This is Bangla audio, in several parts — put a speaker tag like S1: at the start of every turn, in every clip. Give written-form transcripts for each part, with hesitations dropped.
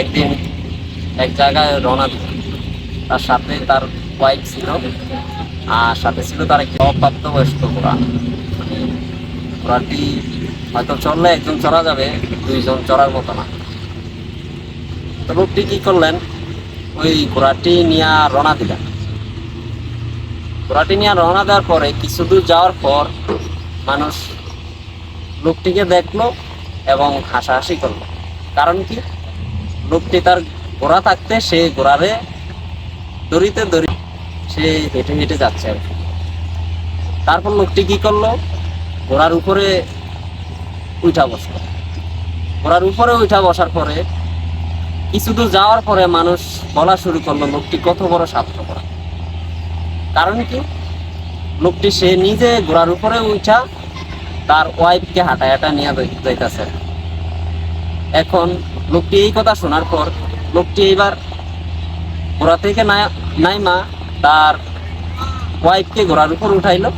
S1: একদিন এক জায়গায় রওনা দিল। তার সাথে তার ওয়াইফ ছিল, আর সাথে ছিল তার একটি অপ্রাপ্তবয়স্ক ঘোড়া। মানে ঘোড়াটি হয়তো চললে একজন চড়া যাবে, দুইজন চড়ার মতো না। তো লোকটি কি করলেন, ওই ঘোড়াটি নিয়ে রওনা দিলেন। ঘোড়াটি নিয়ে রওনা দেওয়ার পরে কিছু দূর যাওয়ার পর মানুষ লোকটিকে দেখলো এবং হাসাহাসি করলো। কারণ কি, লোকটি তার ঘোড়া থাকতে সে ঘোড়ারে দড়িতে দড়ি সে হেঁটে হেঁটে যাচ্ছে আর কি। তারপর লোকটি কি করলো, ঘোড়ার উপরে উঠা বসলো। ঘোড়ার উপরে উঠা বসার পরে কিছু দূর যাওয়ার পরে মানুষ বলা শুরু করলো লোকটি কত বড় স্বার্থপর। কারণ কি, লোকটি সে নিজে ঘোড়ার উপরে উঠা তার ওয়াইফকে হাঁটায় হাঁটা নিয়ে যাইতেছে। এখন লোকটি এই কথা শোনার পর লোকটি এইবার ঘোড়া থেকে নাইমা তার ওয়াইফকে ঘোড়ার উপর উঠাইলো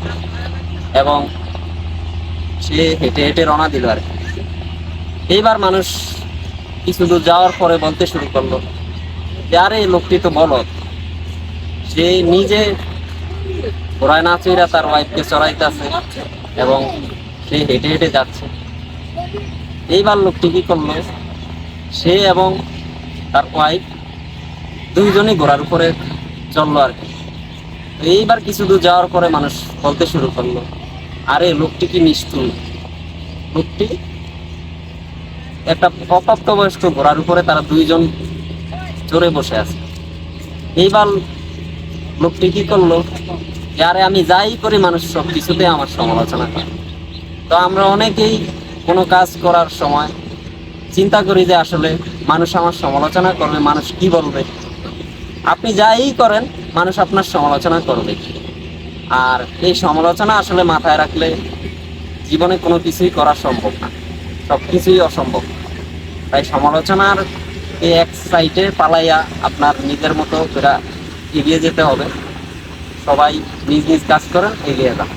S1: এবং সে হেঁটে হেঁটে রওনা দিল আর কি। এইবার মানুষ কিছু দূর যাওয়ার পরে বলতে শুরু করলো যে আরে লোকটি তো বলদ, সে নিজে ঘোড়ায় না চড়া তার ওয়াইফকে চড়াইতেছে এবং সে হেঁটে হেঁটে যাচ্ছে। এইবার লোকটি কি করলো, সে এবং তার ওয়াইফ দুইজনই ঘোড়ার উপরে চললো আর কি। তো এইবার কিছু দূর যাওয়ার পরে মানুষ বলতে শুরু করলো আরে লোকটি কি নিষ্ঠুর, লোকটি একটা অপ্রাপ্তবয়স্ক ঘোড়ার উপরে তারা দুইজন চড়ে বসে আছে। এইবার লোকটি কি করলো, আরে আমি যাই করি মানুষ সব কিছুতে আমার সমালোচনা করে। তো আমরা অনেকেই কোনো কাজ করার সময় চিন্তা করি যে আসলে মানুষ আমার সমালোচনা করবে, মানুষ কি বলবে। আপনি যাই করেন মানুষ আপনার সমালোচনা করবে, আর এই সমালোচনা আসলে মাথায় রাখলে জীবনে কোনো কিছুই করা সম্ভব না, সব কিছুই অসম্ভব। তাই সমালোচনার এই এক সাইডে পালাইয়া আপনার নিজের মতো করে এগিয়ে যেতে হবে। সবাই নিজ নিজ কাজ করেন, এগিয়ে যান।